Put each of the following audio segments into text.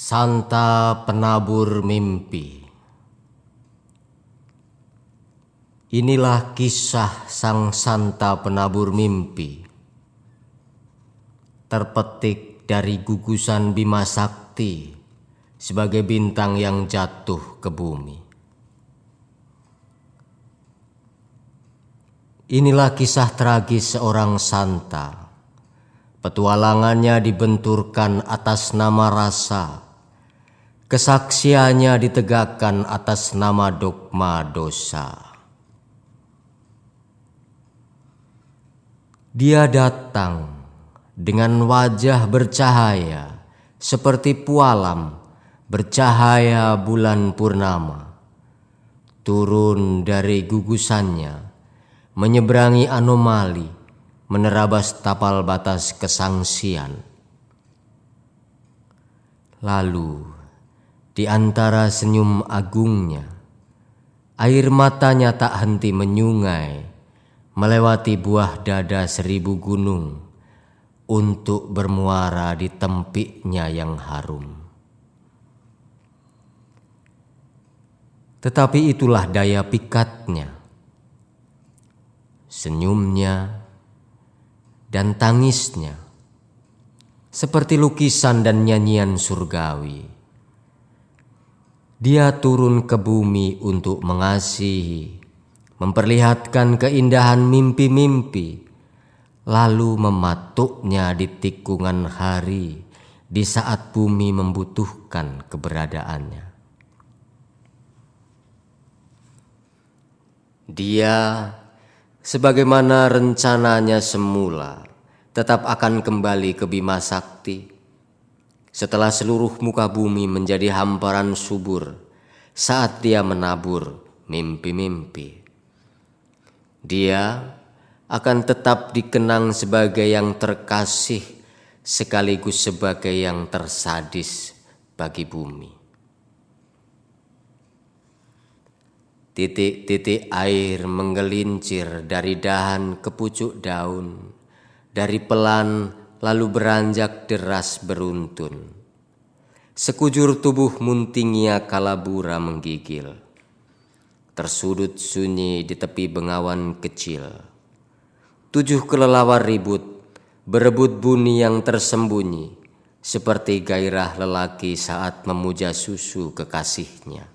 Santa Penabur Mimpi. Inilah kisah sang Santa Penabur Mimpi, terpetik dari gugusan Bima Sakti sebagai bintang yang jatuh ke bumi. Inilah kisah tragis seorang santa. Petualangannya dibenturkan atas nama rasa, kesaksiannya ditegakkan atas nama dogma dosa. Dia datang dengan wajah bercahaya seperti pualam bercahaya bulan purnama, turun dari gugusannya, menyeberangi anomali, menerabas tapal batas kesangsian. Lalu di antara senyum agungnya, air matanya tak henti menyungai, melewati buah dada 1000 gunung untuk bermuara di tempiknya yang harum. Tetapi itulah daya pikatnya, senyumnya dan tangisnya seperti lukisan dan nyanyian surgawi. Dia turun ke bumi untuk mengasihi, memperlihatkan keindahan mimpi-mimpi, lalu mematuknya di tikungan hari di saat bumi membutuhkan keberadaannya. Dia, sebagaimana rencananya semula, tetap akan kembali ke Bima Sakti setelah seluruh muka bumi menjadi hamparan subur saat dia menabur mimpi-mimpi. Dia akan tetap dikenang sebagai yang terkasih sekaligus sebagai yang tersadis bagi bumi. Titik-titik air menggelincir dari dahan ke pucuk daun, dari pelan lalu beranjak deras beruntun. Sekujur tubuh Muntingia Kalabura menggigil, tersudut sunyi di tepi bengawan kecil. 7 kelelawar ribut, berebut buni yang tersembunyi, seperti gairah lelaki saat memuja susu kekasihnya.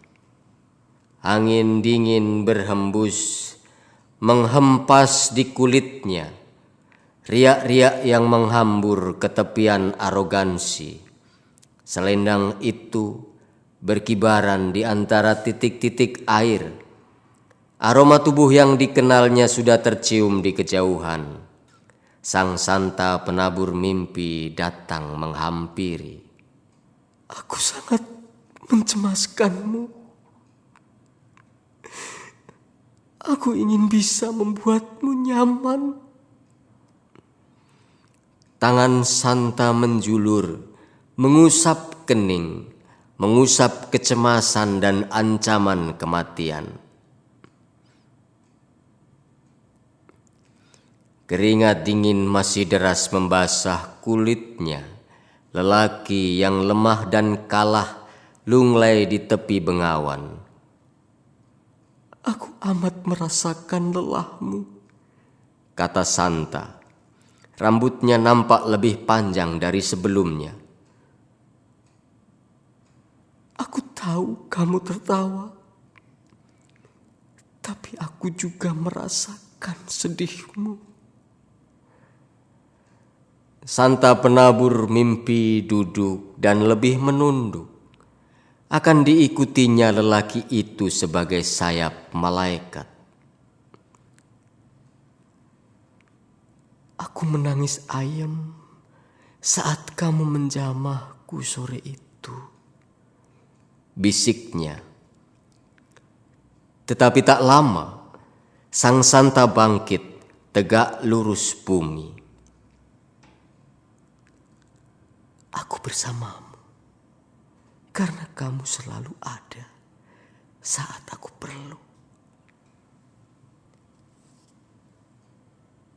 Angin dingin berhembus, menghempas di kulitnya, riak-riak yang menghambur ke tepian arogansi. Selendang itu berkibaran di antara titik-titik air. Aroma tubuh yang dikenalnya sudah tercium di kejauhan. Sang Santa Penabur Mimpi datang menghampiri. Aku sangat mencemaskanmu. Aku ingin bisa membuatmu nyaman. Tangan Santa menjulur, mengusap kening, mengusap kecemasan dan ancaman kematian. Keringat dingin masih deras membasah kulitnya. Lelaki yang lemah dan kalah lunglai di tepi bengawan. Aku amat merasakan lelahmu, kata Santa. Rambutnya nampak lebih panjang dari sebelumnya. Aku tahu kamu tertawa, tapi aku juga merasakan sedihmu. Santa Penabur Mimpi duduk dan lebih menunduk. Akan diikutinya lelaki itu sebagai sayap malaikat. Aku menangis ayem saat kamu menjamahku sore itu, bisiknya. Tetapi tak lama, sang Santa bangkit tegak lurus bumi. Aku bersamamu karena kamu selalu ada saat aku perlu.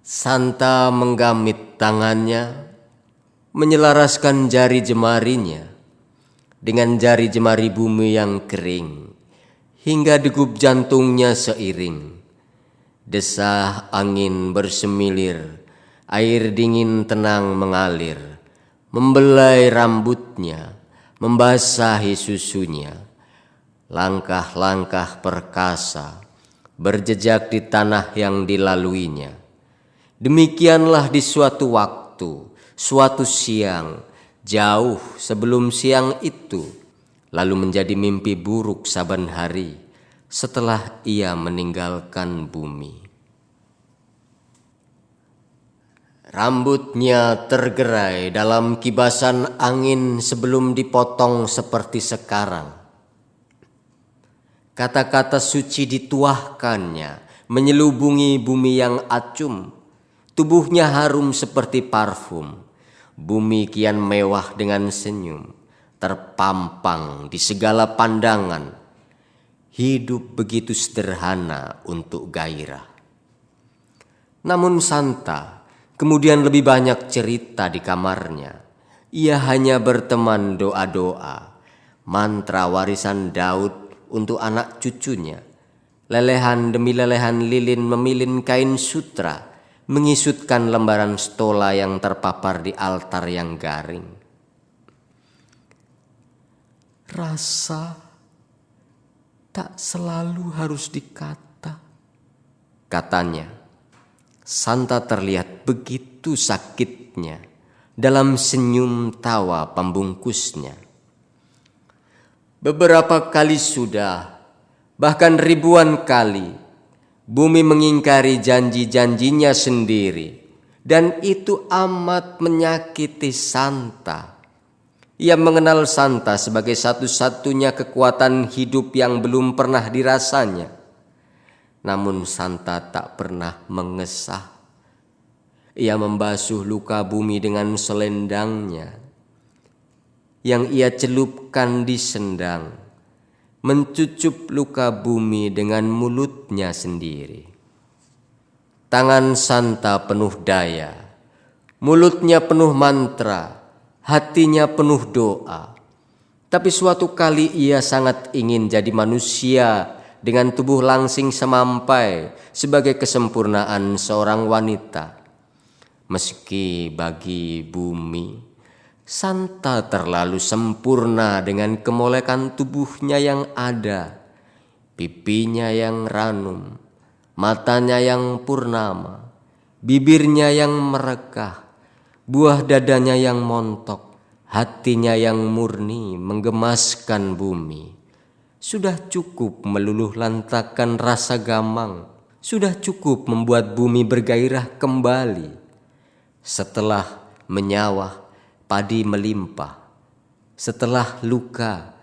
Santa menggamit tangannya, menyelaraskan jari jemarinya, dengan jari jemari bumi yang kering, hingga degup jantungnya seiring. Desah angin bersemilir, air dingin tenang mengalir, membelai rambutnya, membasahi susunya. Langkah-langkah perkasa berjejak di tanah yang dilaluinya. Demikianlah di suatu waktu, suatu siang, jauh sebelum siang itu, lalu menjadi mimpi buruk saban hari setelah ia meninggalkan bumi. Rambutnya tergerai dalam kibasan angin sebelum dipotong seperti sekarang. Kata-kata suci dituahkannya, menyelubungi bumi yang acum. Tubuhnya harum seperti parfum. Bumi kian mewah dengan senyum, terpampang di segala pandangan. Hidup begitu sederhana untuk gairah. Namun Santa kemudian lebih banyak cerita di kamarnya. Ia hanya berteman doa-doa, mantra warisan Daud untuk anak cucunya. Lelehan demi lelehan lilin memilin kain sutra, mengisutkan lembaran stola yang terpapar di altar yang garing. Rasa tak selalu harus dikata, katanya. Santa terlihat begitu sakitnya dalam senyum tawa pembungkusnya. Beberapa kali sudah, bahkan ribuan kali, bumi mengingkari janji-janjinya sendiri, dan itu amat menyakiti Santa. Ia mengenal Santa sebagai satu-satunya kekuatan hidup yang belum pernah dirasanya. Namun Santa tak pernah mengesah. Ia membasuh luka bumi dengan selendangnya yang ia celupkan di sendang, mencucup luka bumi dengan mulutnya sendiri. Tangan Santa penuh daya, mulutnya penuh mantra, hatinya penuh doa. Tapi suatu kali ia sangat ingin jadi manusia dengan tubuh langsing semampai sebagai kesempurnaan seorang wanita. Meski bagi bumi, Santa terlalu sempurna dengan kemolekan tubuhnya yang ada, pipinya yang ranum, matanya yang purnama, bibirnya yang merekah, buah dadanya yang montok, hatinya yang murni menggemaskan bumi. Sudah cukup meluluh lantakan rasa gamang, sudah cukup membuat bumi bergairah kembali. Setelah menyawah, padi melimpah. Setelah luka,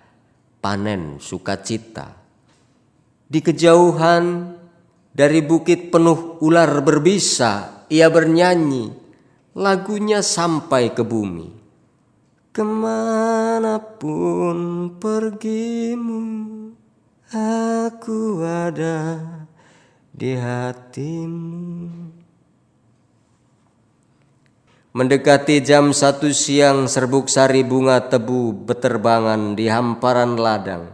panen sukacita. Di kejauhan, dari bukit penuh ular berbisa, ia bernyanyi. Lagunya sampai ke bumi. Kemanapun pergimu, aku ada di hatimu. Mendekati jam 1 siang, serbuk sari bunga tebu beterbangan di hamparan ladang.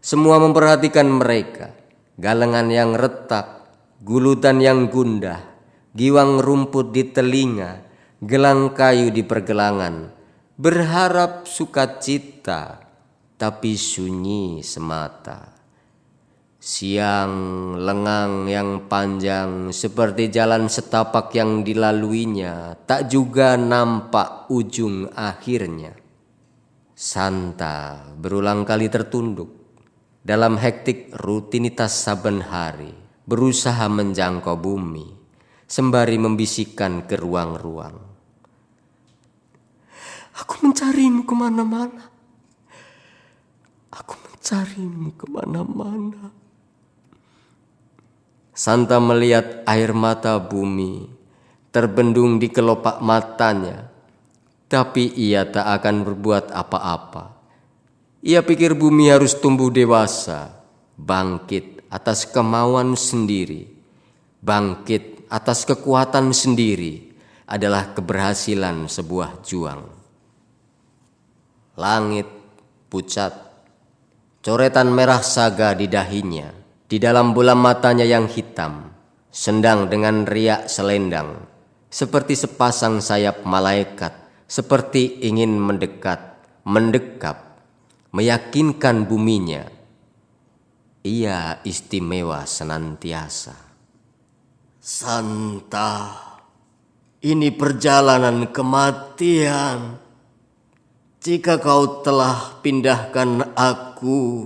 Semua memperhatikan mereka. Galengan yang retak, gulutan yang gundah, giwang rumput di telinga, gelang kayu di pergelangan. Berharap sukacita, tapi sunyi semata. Siang lengang yang panjang seperti jalan setapak yang dilaluinya, tak juga nampak ujung akhirnya. Santa berulang kali tertunduk dalam hektik rutinitas saben hari, berusaha menjangkau bumi sembari membisikkan ke ruang-ruang. Aku mencarimu kemana-mana. Aku mencarimu kemana-mana. Santa melihat air mata bumi terbendung di kelopak matanya, tapi ia tak akan berbuat apa-apa. Ia pikir bumi harus tumbuh dewasa, bangkit atas kemauan sendiri, bangkit atas kekuatan sendiri adalah keberhasilan sebuah juang. Langit pucat. Coretan merah saga di dahinya, di dalam bola matanya yang hitam, sendang dengan riak selendang, seperti sepasang sayap malaikat, seperti ingin mendekap, meyakinkan buminya. Ia istimewa senantiasa. Santa, ini perjalanan kematian. Jika kau telah pindahkan aku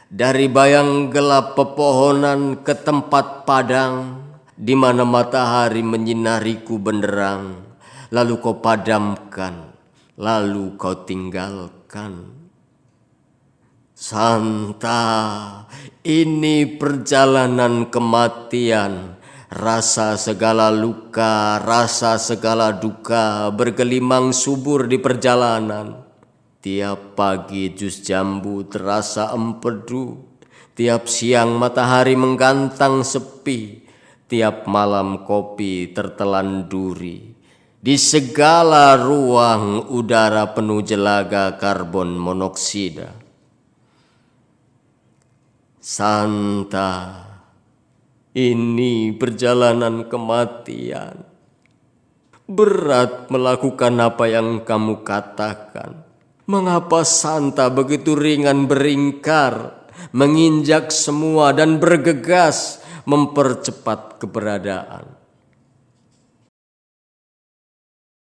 dari bayang gelap pepohonan ke tempat padang, di mana matahari menyinariku benderang, lalu kau padamkan, lalu kau tinggalkan. Santa, ini perjalanan kematian. Rasa segala luka, rasa segala duka bergelimang subur di perjalanan. Tiap pagi jus jambu terasa empedu, tiap siang matahari menggantang sepi, tiap malam kopi tertelan duri. Di segala ruang udara penuh jelaga karbon monoksida. Santa, ini perjalanan kematian. Berat melakukan apa yang kamu katakan. Mengapa Santa begitu ringan beringkar, menginjak semua dan bergegas mempercepat keberadaan?